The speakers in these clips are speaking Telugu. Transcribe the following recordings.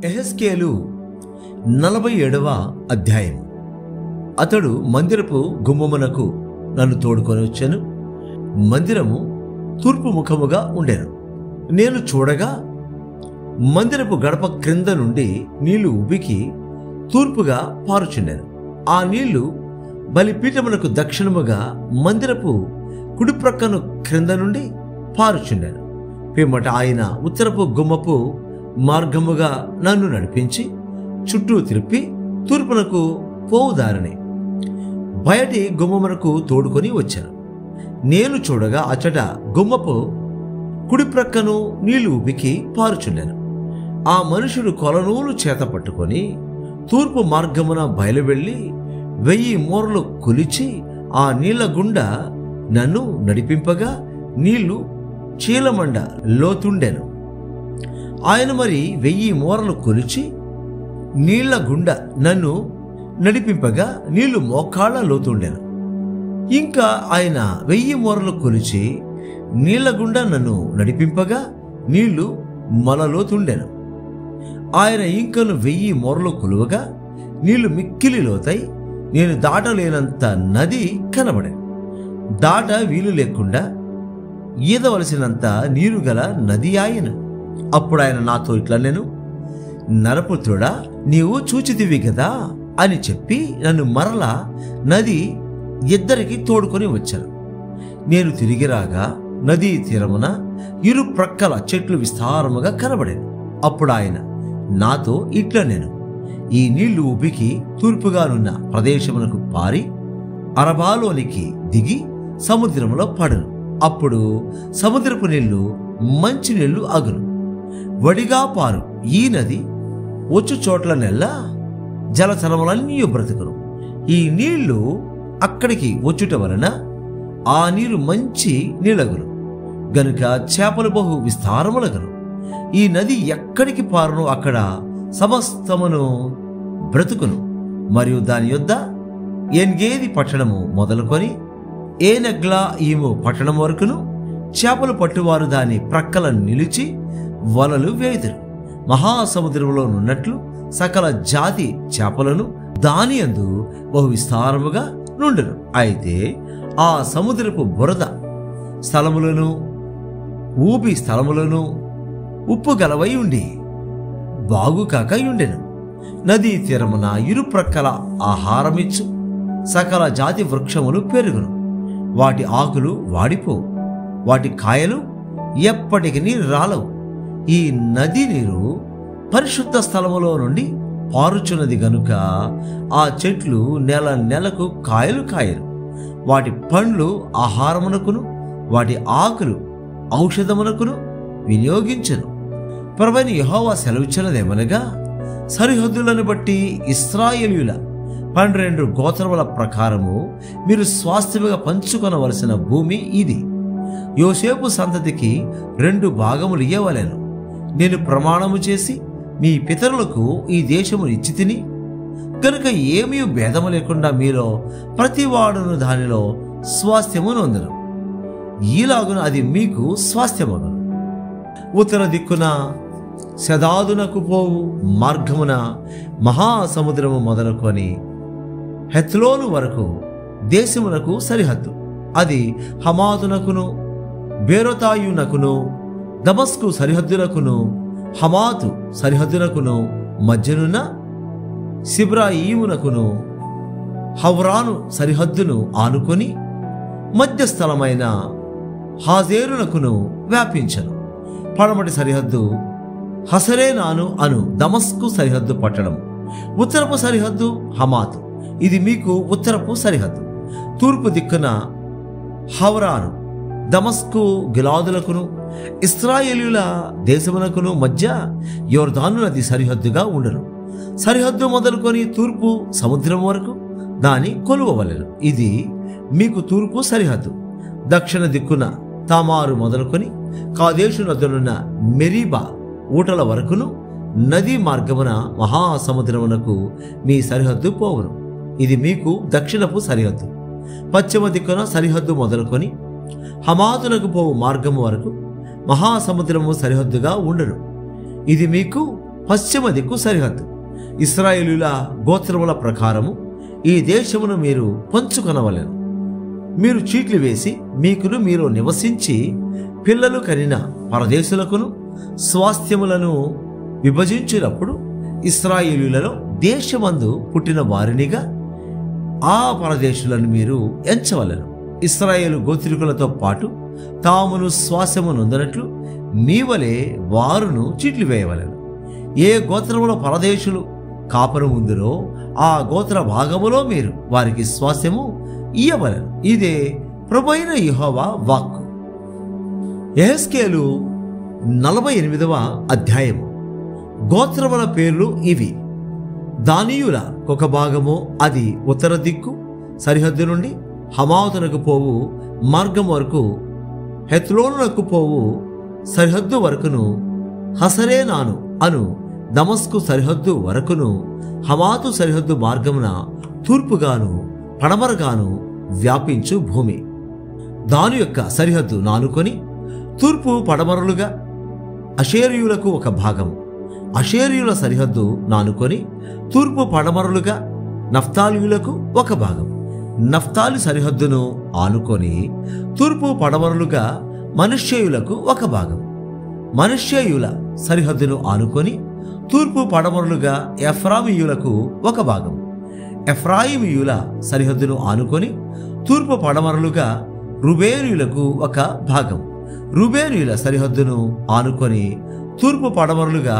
యెహెజ్కేలు 47వ అధ్యాయం. అతడు మందిరపు గుమ్మమునకు నన్ను తోడుకొని వచ్చాను. మందిరము తూర్పు ముఖముగా ఉండెను. నేను చూడగా మందిరపు గడప క్రింద నుండి నీళ్లు ఉబికి తూర్పుగా పారుచుండెను. ఆ నీళ్లు బలిపీఠమునకు దక్షిణముగా మందిరపు కుడి ప్రక్కను క్రింద నుండి పారుచుండెను. పిమ్మట ఆయన ఉత్తరపు గుమ్మపు మార్గముగా నన్ను నడిపించి చుట్టూ తిరిపి తూర్పునకు పోవుదారిని బయటి గుమ్మమునకు తోడుకొని వచ్చాను. నేను చూడగా అచ్చట గుమ్మపు కుడి ప్రక్కను నీళ్లు ఉబికి పారుచుండెను. ఆ మనుషుడు కొలనూలు చేత పట్టుకొని తూర్పు మార్గమున బయలువెళ్ళి 1000 మూరలు కొలిచి ఆ నీళ్ల గుండా నన్ను నడిపింపగా నీళ్లు చీలమండ లోతుండెను. ఆయన మరి 1000 మూరలు కొలిచి నీళ్ల గుండా నన్ను నడిపింపగా నీళ్లు మోకాళ్ళ లోతుండెను. ఇంకా ఆయన 1000 మూరలు కొలిచి నీళ్ల గుండా నన్ను నడిపింపగా నీళ్లు మొలలోతుండెను. ఆయన ఇంకను 1000 మూరలు కొలువగా నీళ్లు మిక్కిలి లోతై నేను దాటలేనంత నది కనబడెను. దాట వీలు లేకుండా ఈదవలసినంత నీరు గల నది ఆయను. అప్పుడు ఆయన నాతో ఇట్లా, నేను నరపుత్రుడా, నీవు చూచితివి గదా అని చెప్పి నన్ను మరలా నది ఇద్దరికి తోడుకొని వచ్చాను. నేను తిరిగి రాగా నదీ తీరమున ఇరు ప్రక్కల చెట్లు విస్తారముగా కనబడేను. అప్పుడు ఆయన నాతో ఇట్లా, నేను ఈ నీళ్లు ఉబికి తూర్పుగానున్న ప్రదేశమునకు పారి అరబాలోనికి దిగి సముద్రములో పడును. అప్పుడు సముద్రపు నీళ్లు మంచి నీళ్లు అగును. వడిగా పారు ఈ నది వచ్చు చోట్ల నెల్లా జలచరములన్నీ బ్రతుకును. ఈ నీళ్లు అక్కడికి వచ్చుట వలన ఆ నీరు మంచి నీళ్ళగును గనుక చేపలు బహు విస్తారములగును. ఈ నది ఎక్కడికి పారును అక్కడ సమస్తమును బ్రతుకును. మరియు దాని యొద్ద ఎన్గేది పట్టణము మొదలుకొని ఏనెగ్లా ఈము పట్టణం వరకును చేపలు పట్టువారు దాని ప్రక్కల నిలిచి వలలు వేయుదురు. మహాసముద్రంలో నున్నట్లు సకల జాతి చేపలను దాని యందు బహు విస్తారముగా నుండును. అయితే ఆ సముద్రపు బురద స్థలములను ఊబి స్థలములను ఉప్పు గలవై ఉండి బాగుకాక ఉండెను. నదీ తీరమున ఇరు ప్రక్కల ఆహారమిచ్చు సకల జాతి వృక్షములు పెరుగును. వాటి ఆకులు వాడిపోవు, వాటి కాయలు ఎప్పటికీ రాలవు. ఈ నది నీరు పరిశుద్ధ స్థలములో నుండి పారుచున్నది గనుక ఆ చెట్లు నెల నెలకు కాయలు కాయలు. వాటి పండ్లు ఆహారమునకును వాటి ఆకులు ఔషధమునకును వినియోగించను. ప్రభువైన యెహోవా సెలవిచ్చినదేమనగా, సరిహద్దులను బట్టి ఇశ్రాయేలీయుల 12 గోత్రముల ప్రకారము మీరు స్వాస్థ్యముగా పంచుకొనవలసిన భూమి ఇది. యోసేపు సంతతికి 2 భాగములు ఇయ్యవలెను. నేను ప్రమాణము చేసి మీ పితరులకు ఈ దేశము ఇచ్చి తిని కనుక ఏమీ భేదము లేకుండా మీలో ప్రతివాడును దానిలో స్వాస్థ్యము నొందును. ఈలాగున అది మీకు స్వాస్థ్యమగును. ఉత్తర దిక్కున శదాదునకు పోవు మార్గమున మహాసముద్రము మొదలుకొని హెత్లోను వరకు దేశమునకు సరిహద్దు. అది హమాతునకును బేరోతాయునకును దమస్కు సరిహద్దునకును హమాతు సరిహద్దునకును మధ్యనున్న సిబ్రాయీమునకును హవ్రాను సరిహద్దును ఆనుకొని మధ్యస్థలమైన హాజేరునకును వ్యాపించను. పడమటి సరిహద్దు హసరేనాను అను దమస్కు సరిహద్దు పట్టణం. ఉత్తరపు సరిహద్దు హమాతు, ఇది మీకు ఉత్తరపు సరిహద్దు. తూర్పు దిక్కున హవ్రాను దమస్కు గిలాదులకును ఇశ్రాయేలీయుల దేశమునకును మధ్య యోర్దాను నది సరిహద్దుగా ఉండును. సరిహద్దు మొదలుకొని తూర్పు సముద్రం వరకు దాని కొలువవలెను. ఇది మీకు తూర్పు సరిహద్దు. దక్షిణ దిక్కున తామారు మొదలుకొని కాదేశు నదునున్న మెరీబా ఊటల వరకును నదీ మార్గమున మహాసముద్రమునకు మీ సరిహద్దు పోవును. ఇది మీకు దక్షిణపు సరిహద్దు. పశ్చిమ దిక్కున సరిహద్దు మొదలుకొని హమాతునకు పోవు మార్గము వరకు మహాసముద్రము సరిహద్దుగా ఉండును. ఇది మీకు పశ్చిమ దిక్కు సరిహద్దు. ఇశ్రాయేలీయుల గోత్రముల ప్రకారము ఈ దేశమును మీరు పంచుకొనవలెను. మీరు చీట్లు వేసి మీకును మీరు నివసించి పిల్లలు కనిన పరదేశులకును స్వాస్థ్యములను విభజించినప్పుడు ఇశ్రాయేలీయులలో దేశమందు పుట్టిన వారినిగా ఆ పరదేశులను మీరు ఎంచవలెను. ఇశ్రాయేలు గోత్రికులతో పాటు తామును శ్వాసము నొందినట్లు మీ వలె వారును చీట్లు వేయవలెను. ఏ గోత్రముల పరదేశులు కాపురం ఉందిరో ఆ గోత్ర భాగములో మీరు వారికి స్వాస్యము ఇయ్యవలెను. ఇదే ప్రభువైన యెహోవా వాక్కు. యెహెజ్కేలు 48వ అధ్యాయము. గోత్రముల పేర్లు ఇవి. దానీయుల ఒక భాగము, అది ఉత్తర దిక్కు సరిహద్దు నుండి హమాతునకు పోవు మార్గం వరకు, హెత్లోనునకు పోవు సరిహద్దు వరకును, హసరేనాను అను దమస్కు సరిహద్దు వరకును, హమాతు సరిహద్దు మార్గమున తూర్పుగాను పడమరగాను వ్యాపించు భూమి. దాని యొక్క సరిహద్దు నానుకొని తూర్పు పడమరలుగా అషేరీయులకు ఒక భాగము, అషేరీయుల సరిహద్దు నానుకొని తూర్పు పడమరలుగా నఫ్తాలీయులకు ఒక భాగం, నఫ్తాలి సరిహద్దును ఆనుకొని తూర్పు పడమరలుగా మనష్షేయులకు ఒక భాగం, మనష్షేయుల సరిహద్దును ఆనుకొని తూర్పు పడమరలుగా ఎఫ్రామీయులకు ఒక భాగం, ఎఫ్రాయిమీయుల సరిహద్దును ఆనుకొని తూర్పు పడమరలుగా రుబేనీయులకు ఒక భాగం, రుబేనీయుల సరిహద్దును ఆనుకొని తూర్పు పడమరలుగా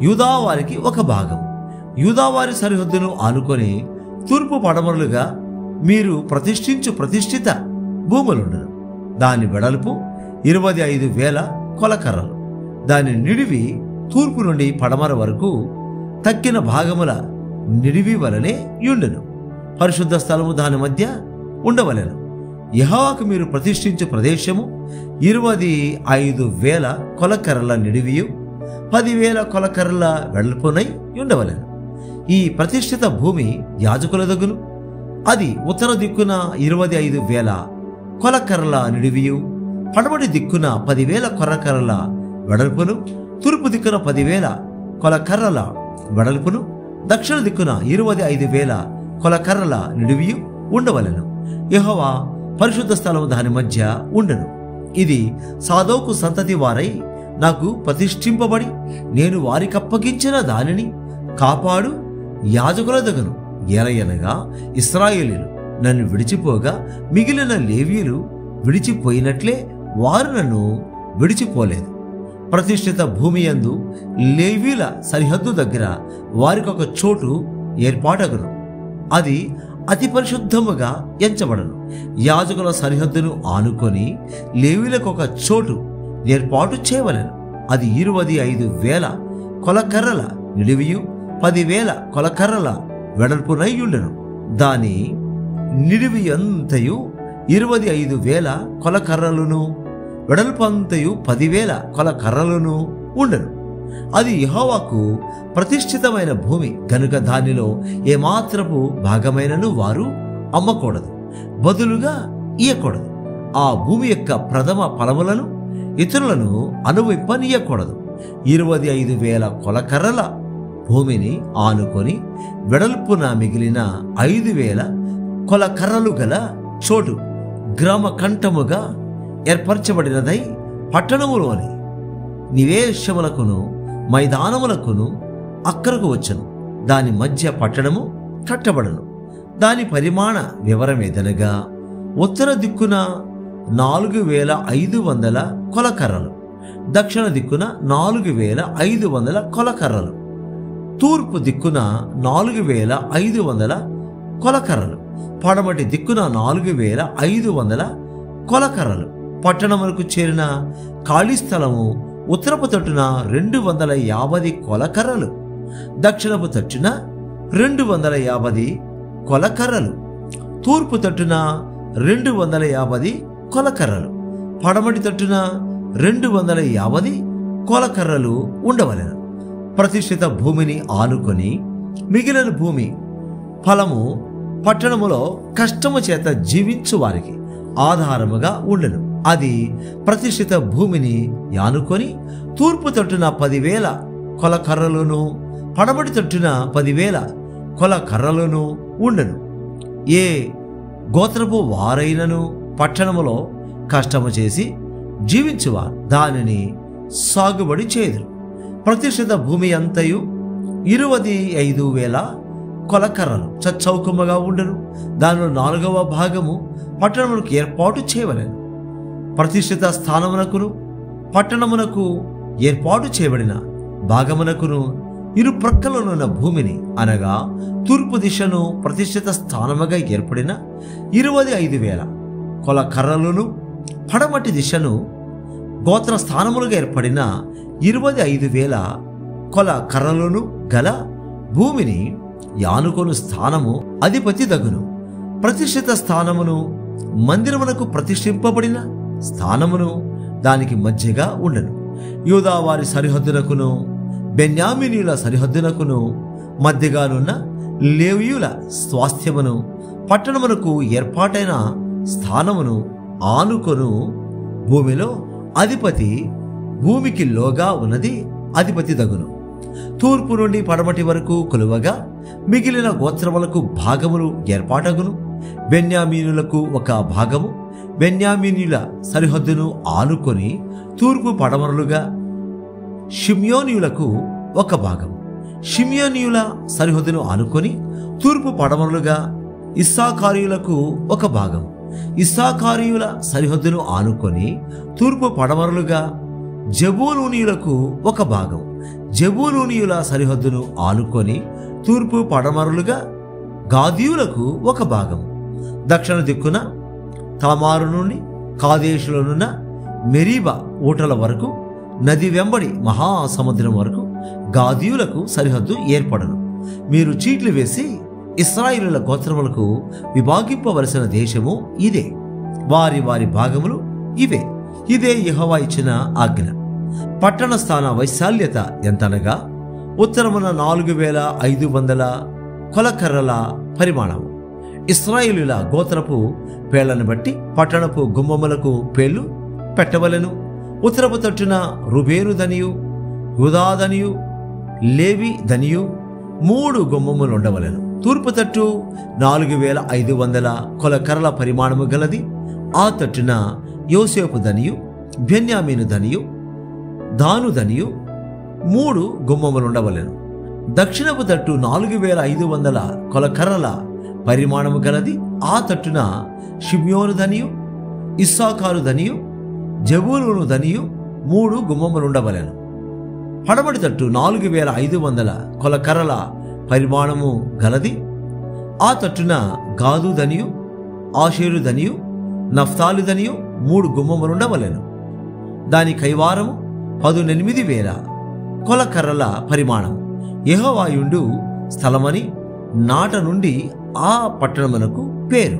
యూదావారికి ఒక భాగం, యూదావారి సరిహద్దును ఆనుకొని తూర్పు పడమరలుగా మీరు ప్రతిష్ఠించు ప్రతిష్ఠిత భూములుండను. దాని వెడల్పు 25,000 కొలకర్రలు. దాని నిడివి తూర్పు నుండి పడమర వరకు తక్కిన భాగముల నిడివి వలనే యుండెను. పరిశుద్ధ స్థలము దాని మధ్య ఉండవలెను. యెహోవాకు మీరు ప్రతిష్ఠించు ప్రదేశము 25,000 కొలకర్రల నిడివియు 10,000 కొలకర్రల వెడల్పునై ఉండవలెను. ఈ ప్రతిష్ఠిత భూమి యాజకుల దగును. అది ఉత్తర దిక్కున 25,000 కొలకర్రల నిడివియు, పడమటి దిక్కున 10,000 కొలకర్రల వెడల్పును, తూర్పు దిక్కున 10,000 కొలకర్రల వెడల్పును, దక్షిణ దిక్కున 25,000 కొలకర్రల నిడివియు ఉండవలెను. యెహోవా పరిశుద్ధ స్థలము దాని మధ్య ఉండెను. ఇది సాదోకు సంతతి వారై నాకు ప్రతిష్ఠింపబడి నేను వారికప్పగించిన దానిని కాపాడు యాజకుల దగును. ఎలయనగా ఇశ్రాయేలీయులు నన్ను విడిచిపోగా మిగిలిన లేవీయులు విడిచిపోయినట్లే వారు నన్ను విడిచిపోలేదు. ప్రతిష్ఠిత భూమి యందు లేవీల సరిహద్దు దగ్గర వారికొక చోటు ఏర్పాటగును. అది అతి పరిశుద్ధముగా ఎంచబడను. యాజకుల సరిహద్దును ఆనుకొని లేవీలకు ఒక చోటు ఏర్పాటు చేయవలెను. అది 25,000 కొలకర్రల నిడివియు 10,000 కొలకర్రల వెడల్పునై ఉండెను. దాని నిడివి అంతయు 25,000 కొలకర్రలును, వెడల్పు అంతయు 10,000 కొలకర్రలును ఉండెను. అది యెహోవాకు ప్రతిష్ఠితమైన భూమి గనుక దానిలో ఏమాత్రపు భాగమైనను వారు అమ్మకూడదు, బదులుగా ఇయ్యకూడదు. ఆ భూమి యొక్క ప్రథమ ఫలములను ఇతరులను అనుభవింపనీయకూడదు. 25,000 కొలకర్రల భూమిని ఆనుకొని వెడల్పున మిగిలిన 5,000 కొలకర్రలు గల చోటు గ్రామ కంఠముగా ఏర్పరచబడినదై పట్టణములోని నివేశములకును మైదానములకును అక్కరకు వచ్చును. దాని మధ్య పట్టణము కట్టబడను. దాని పరిమాణ వివరమేదనగా ఉత్తర దిక్కున 4,500 కొలకర్రలు, దక్షిణ దిక్కున 4,500 కొలకర్రలు, తూర్పు దిక్కున 4,500 కొలకర్రలు, పడమటి దిక్కున 4,500 కొలకర్రలు. పట్టణములకు చేరిన ఖాళీ స్థలము ఉత్తరపు తట్టున 250 కొలకర్రలు, దక్షిణపు తట్టున 250 కొలకర్రలు, తూర్పు తట్టున 250 కొలకర్రలు, పడమటి తట్టున 250 కొలకర్రలు ఉండవలెను. ప్రతిష్ఠిత భూమిని ఆనుకొని మిగిలిన భూమి ఫలము పట్టణములో కష్టము చేత జీవించు వారికి ఆధారముగా ఉండెను. అది ప్రతిష్ఠిత భూమిని యానుకొని తూర్పు తట్టున 10,000 కొల కర్రలను, పడమటి తట్టున 10,000 కొల కర్రలను ఉండెను. ఏ గోత్రపు వారైనను పట్టణములో కష్టము చేసి జీవించువారు దానిని సాగుబడి చేయుదురు. ప్రతిష్ఠిత భూమి అంతయు 25,000 కొల కర్రలు చచ్చౌకముగా ఉండెను. దానిలో 4వ భాగము పట్టణములకు ఏర్పాటు చేయవలెను. ప్రతిష్ఠిత స్థానమునకును పట్టణమునకు ఏర్పాటు చేయబడిన భాగమునకును ఇరు ప్రక్కలనున్న భూమిని, అనగా తూర్పు దిశను ప్రతిష్ఠిత స్థానముగా ఏర్పడిన 25,000 కొల కర్రలను, పడమటి దిశను గోత్ర స్థానములుగా ఏర్పడిన 25,000 కొల కర్రలను గల భూమిని యానుకొను స్థానము అధిపతి దగును. ప్రతిష్ఠిత స్థానమును మందిరమునకు ప్రతిష్ఠింపబడిన స్థానమును దానికి మధ్యగా ఉండెను. యూదా వారి సరిహద్దునకును బెన్యామీనీయుల సరిహద్దునకును మధ్యగానున్న లేవీయుల స్వాస్థ్యమును పట్టణమునకు ఏర్పాటైన స్థానమును ఆనుకొను భూమిలో అధిపతి, భూమికి లోగా ఉన్నది అధిపతి దగును. తూర్పు నుండి పడమటి వరకు కొలువగా మిగిలిన గోత్రములకు భాగములు ఏర్పాటగును. బెన్యామీనులకు ఒక భాగము బెన్యామీనీయుల సరిహద్దును ఆనుకొని తూర్పు పడమరలుగా, షిమ్యోనీయులకు ఒక భాగం షిమ్యోనీయుల సరిహద్దును ఆనుకొని తూర్పు పడమరలుగా, ఇస్సాకారీయులకు ఒక భాగం ఇస్సాకారీయుల సరిహద్దును ఆనుకొని తూర్పు పడమరలుగా, జెబూలూనీయులకు ఒక భాగం జెబూలూనీయుల సరిహద్దును ఆనుకొని తూర్పు పడమరలుగా, గాదీయులకు ఒక భాగం. దక్షిణ దిక్కున తామారు నుండి కాదేశులోనున్న మెరీబా ఊటల వరకు, నది వెంబడి మహాసముద్రం వరకు గాదీయులకు సరిహద్దు ఏర్పడను. మీరు చీట్లు వేసి ఇశ్రాయేలుల గోత్రములకు విభాగింపవలసిన దేశము ఇదే, వారి వారి భాగములు ఇవే. ఇదే యెహోవా ఇచ్చిన ఆజ్ఞ. పట్టణ స్థాన వైశాల్యత ఎంతనగా ఉత్తరమున 4,500 కొలకర్రల పరిమాణము. ఇశ్రాయేలుల గోత్రపు పేళ్లను బట్టి పట్టణపు గుమ్మములకు పేర్లు పెట్టవలెను. ఉత్తరపు తట్టున రుబేను దనియు, యూదాదనియు, లేవి దనియు 3 గుమ్మములు ఉండవలెను. తూర్పు తట్టు 4,500 కొలకర్రల పరిమాణము గలది. ఆ తట్టున యోసేపు దనియు, బెన్యామీను దనియు, దాను దనియు 3 గుమ్మములుండవలెను. దక్షిణపు తట్టు 4,500 కొలకర్రల పరిమాణము గలది. ఆ తట్టున షిమ్యోను దనియు, ఇస్సాకారు దనియు, జెబూలూను దనియు 3 గుమ్మములుండవలెను. పడమటి తట్టు 4,500 కొలకర్రల పరిమాణము గలది. ఆ తట్టున గాదు దనియు, ఆషేరు దనియు, నఫ్తాలి దనియు 3 గుమ్మములుండవలెను. దాని కైవారము 18,000 కొలకర్రల పరిమాణం. యెహోవాయుండు స్థలమని నాట నుండి ఆ పట్టణమునకు పేరు.